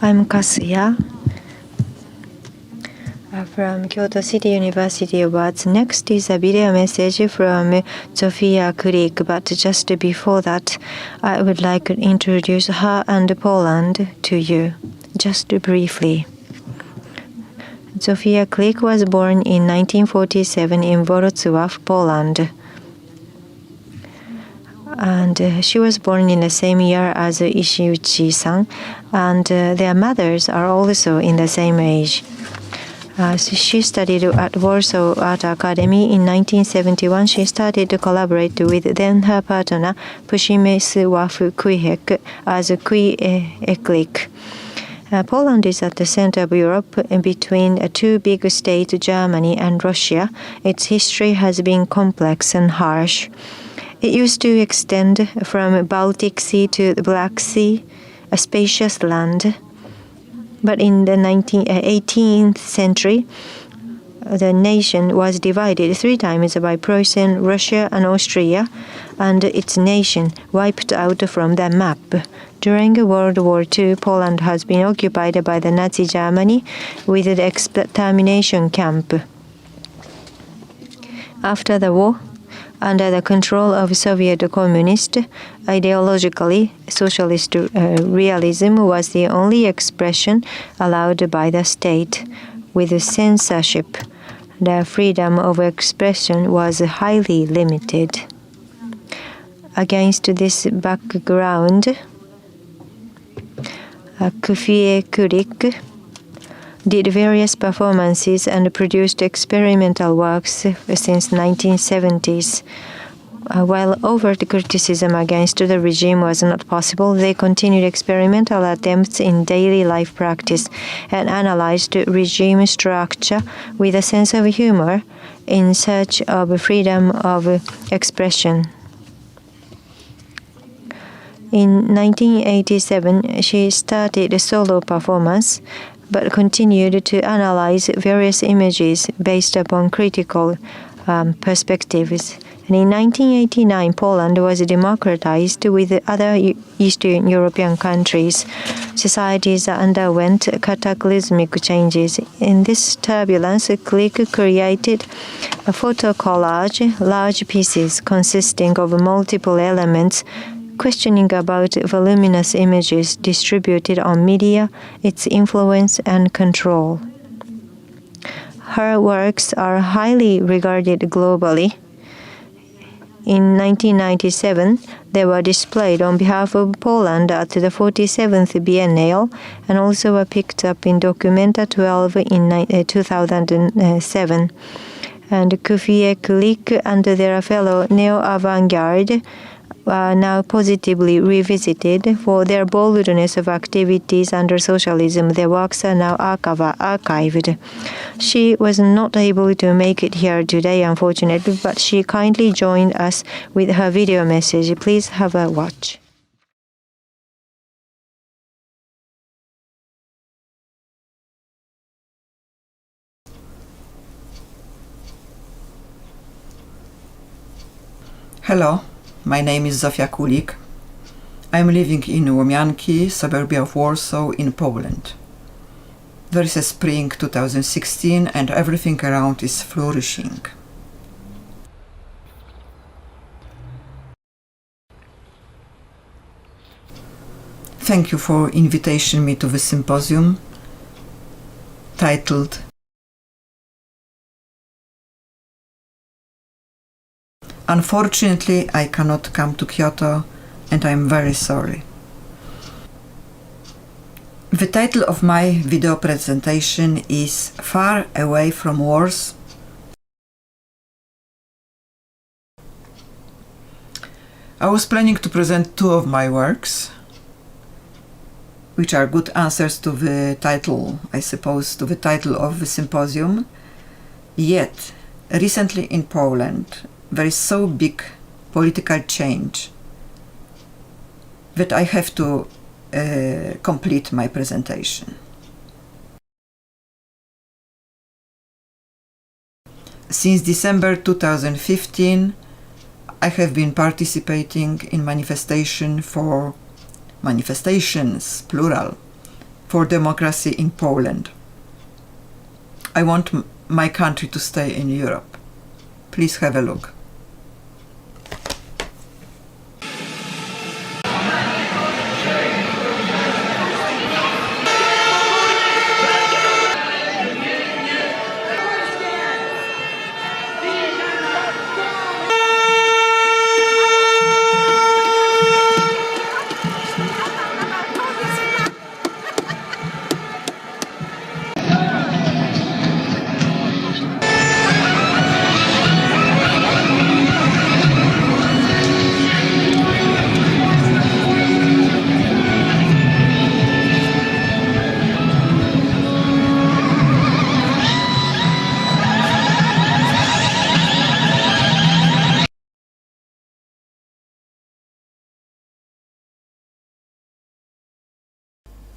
I'm Kasuya from Kyoto City University Awards. Next is a video message from Zofia Kulik, but just before that, I would like to introduce her and Poland to you, just briefly. Zofia Kulik was born in 1947 in Wrocław, Poland. And she was born in the same year as Ishiuchi-san, and their mothers are also in the same age. She studied at Warsaw Art Academy. In 1971, she started to collaborate with then her partner, Przemysław Kujek, as Kulik. Poland is at the center of Europe between two big states, Germany and Russia. Its history has been complex and harsh. It used to extend from Baltic Sea to the Black Sea, a spacious land. But in the 18th century, the nation was divided 3 times by Prussian, Russia, and Austria, and its nation wiped out from the map. During World War II, Poland has been occupied by the Nazi Germany with the extermination camp. After the war, under the control of Soviet communist, ideologically, socialist realism was the only expression allowed by the state. With censorship, the freedom of expression was highly limited. Against this background, Zofia Kulik did various performances and produced experimental works since 1970s. While overt criticism against the regime was not possible, they continued experimental attempts in daily life practice and analyzed regime structure with a sense of humor in search of freedom of expression. In 1987, she started a solo performance, but continued to analyze various images based upon critical perspectives. And in 1989, Poland was democratized with other Eastern European countries. Societies underwent cataclysmic changes. In this turbulence, Kulik created a photo collage, large pieces consisting of multiple elements, questioning about voluminous images distributed on media, its influence and control. Her works are highly regarded globally. In 1997, they were displayed on behalf of Poland at the 47th Biennale and also were picked up in Documenta 12 in 2007. And Zofia Kulik and their fellow Neo-avant-garde are now positively revisited for their boldness of activities under socialism. Their works are now archived. She was not able to make it here today, unfortunately, but she kindly joined us with her video message. Please have a watch. Hello. My name is Zofia Kulik. I am living in Łomianki, suburb of Warsaw in Poland. There is a spring 2016 and everything around is flourishing. Thank you for inviting me to the symposium titled Unfortunately, I cannot come to Kyoto, and I am very sorry. The title of my video presentation is Far Away from Wars. I was planning to present 2 of my works, which are good answers to the title, I suppose, to the title of the symposium. Yet, recently in Poland, there is so big political change that I have to complete my presentation. Since December 2015, I have been participating in manifestations, plural, for democracy in Poland. I want my country to stay in Europe. Please have a look.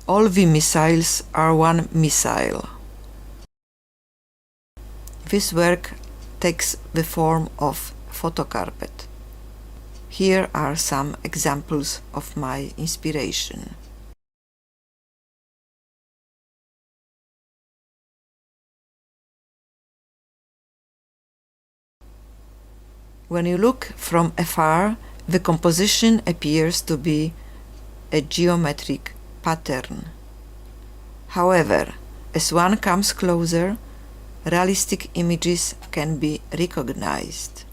All the missiles are one missile. This work takes the form of photocarpet. Here are some examples of my inspiration. When you look from afar, the composition appears to be a geometric pattern. However, as one comes closer, realistic images can be recognized.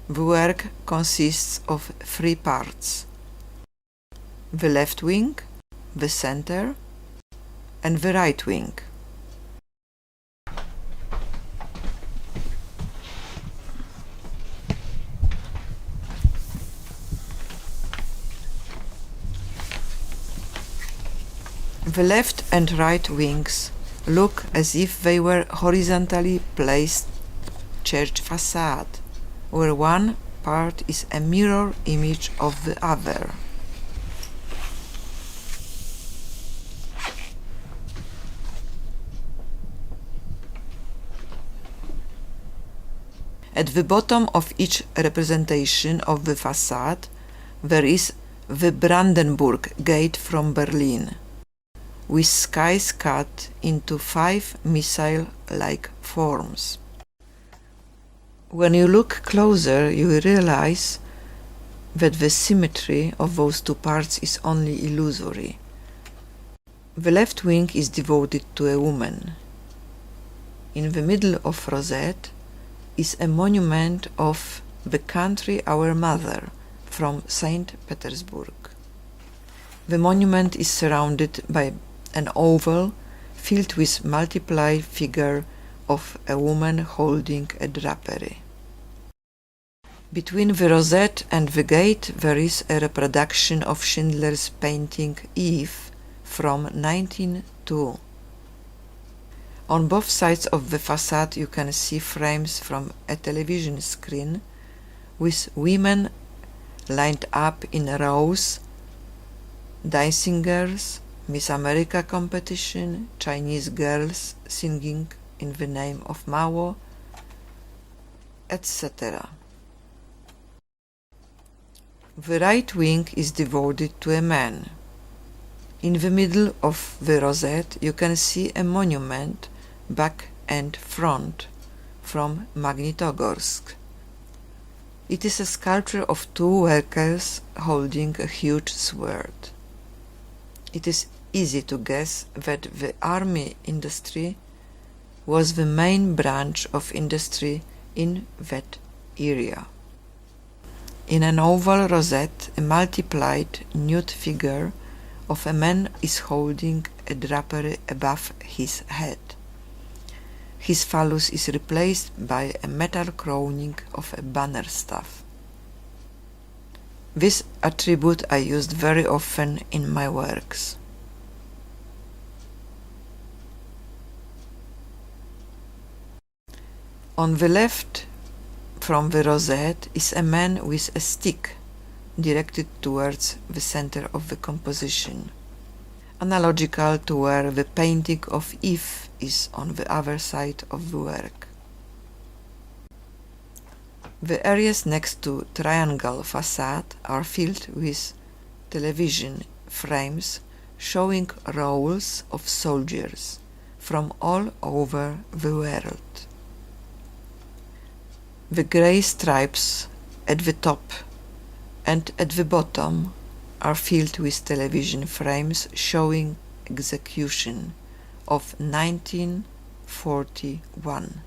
The work consists of three parts: the left wing, the center, and the right wing. The left and right wings look as if they were horizontally placed church facade, where one part is a mirror image of the other. At the bottom of each representation of the facade there is the Brandenburg Gate from Berlin, with skies cut into 5 missile-like forms. When you look closer, you realize that the symmetry of those two parts is only illusory. The left wing is devoted to a woman. In the middle of rosette is a monument of the country our mother from St. Petersburg. The monument is surrounded by an oval filled with multiplied figure of a woman holding a drapery. Between the rosette and the gate there is a reproduction of Schindler's painting Eve from 1902. On both sides of the facade you can see frames from a television screen with women lined up in rows, dancing girls, Miss America competition, Chinese girls singing in the name of Mao, etc. The right wing is devoted to a man. In the middle of the rosette you can see a monument, back and front, from Magnitogorsk. It is a sculpture of 2 workers holding a huge sword. It is easy to guess that the army industry was the main branch of industry in that area. In an oval rosette, a multiplied nude figure of a man is holding a drapery above his head. His phallus is replaced by a metal crowning of a banner staff. This attribute I used very often in my works. On the left from the rosette is a man with a stick directed towards the center of the composition, analogical to where the painting of Eve is on the other side of the work. The areas next to triangle facade are filled with television frames showing rows of soldiers from all over the world. The grey stripes at the top and at the bottom are filled with television frames showing execution of 1941.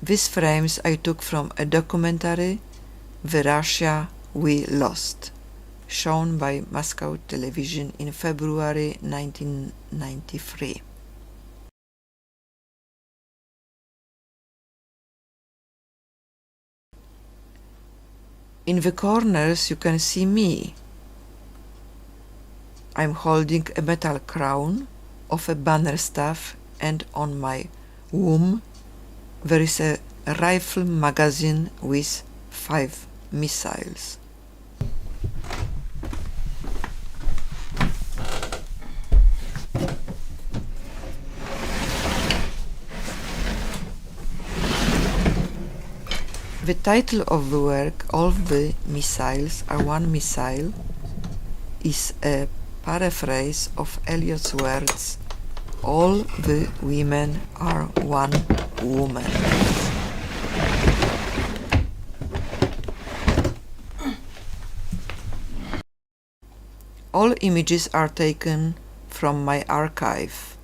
These frames I took from a documentary, The Russia We Lost, shown by Moscow television in February 1993. In the corners you can see me. I'm holding a metal crown of a banner staff, and on my womb there is a rifle magazine with 5 missiles. The title of the work, All the Missiles Are One Missile, is a paraphrase of Eliot's words, All the women are one woman. All images are taken from my archive.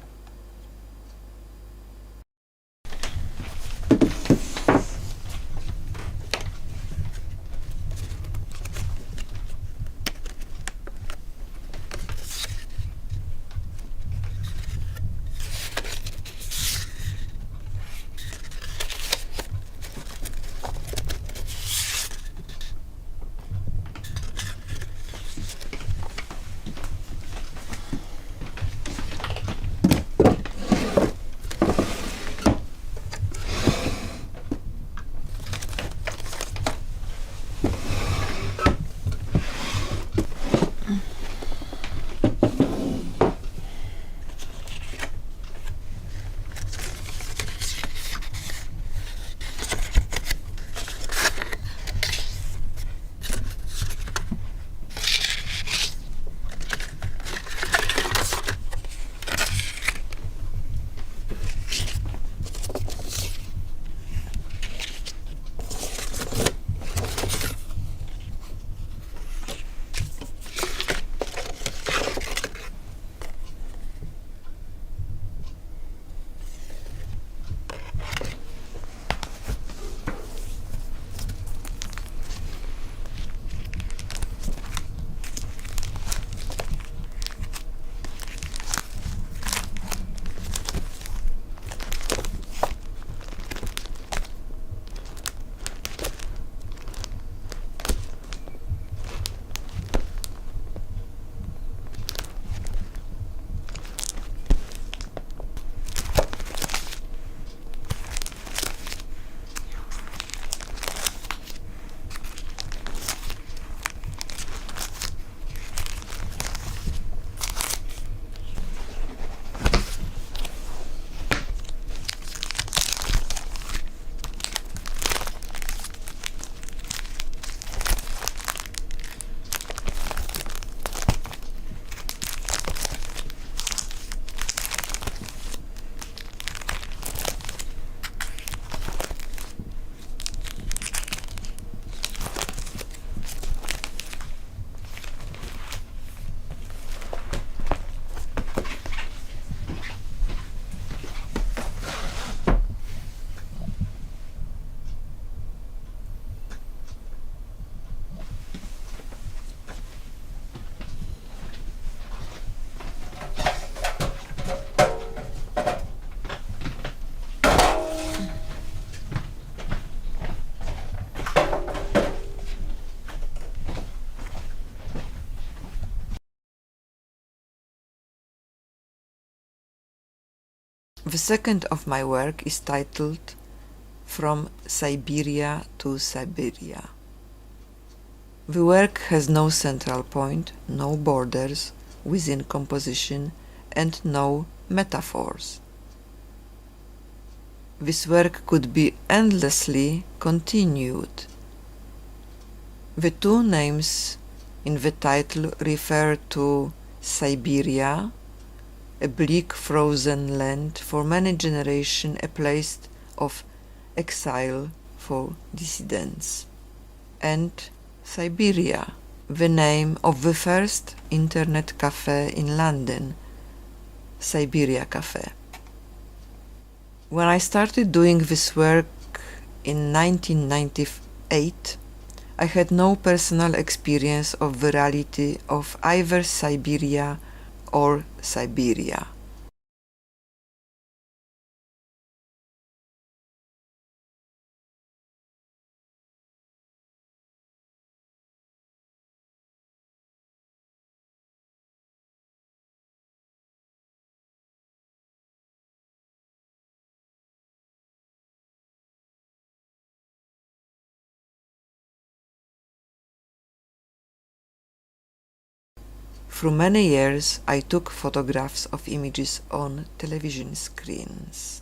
The second of my work is titled from Siberia to Siberia. The work has no central point, no borders within composition, and no metaphors. This work could be endlessly continued. The two names in the title refer to Siberia, a bleak frozen land for many generations, a place of exile for dissidents, and Siberia, the name of the first internet cafe in London, Siberia Cafe. When I started doing this work in 1998, I had no personal experience of the reality of either Siberia or Siberia. Through many years, I took photographs of images on television screens.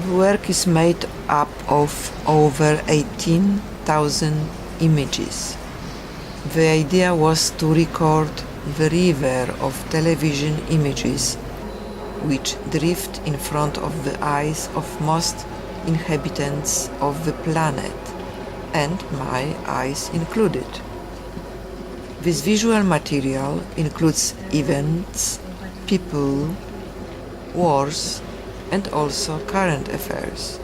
The work is made up of over 18,000 images. The idea was to record the river of television images which drift in front of the eyes of most inhabitants of the planet, and my eyes included. This visual material includes events, people, wars, and also current affairs,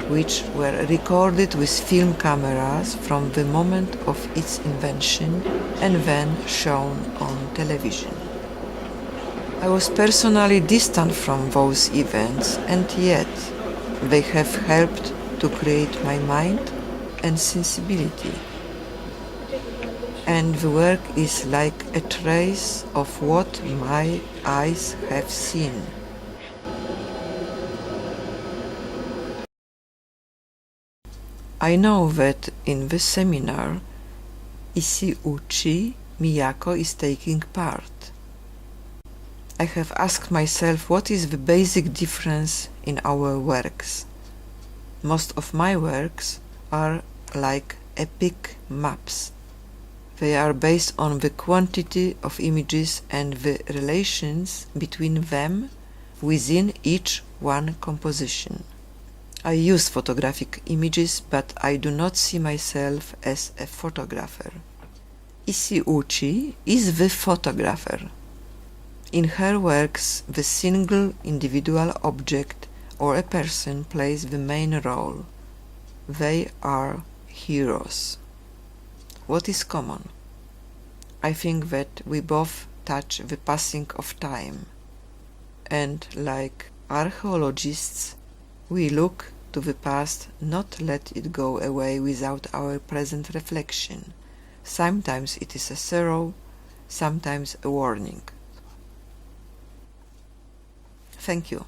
which were recorded with film cameras from the moment of its invention and then shown on television. I was personally distant from those events, and yet they have helped to create my mind and sensibility. And the work is like a trace of what my eyes have seen. I know that in the seminar, Isi-uchi Miyako is taking part. I have asked myself what is the basic difference in our works. Most of my works are like epic maps. They are based on the quantity of images and the relations between them within each one composition. I use photographic images, but I do not see myself as a photographer. Isi-uchi is the photographer. In her works, the single individual object or a person plays the main role. They are heroes. What is common? I think that we both touch the passing of time, and like archaeologists, we look to the past, not let it go away without our present reflection. Sometimes it is a sorrow, sometimes a warning. Thank you.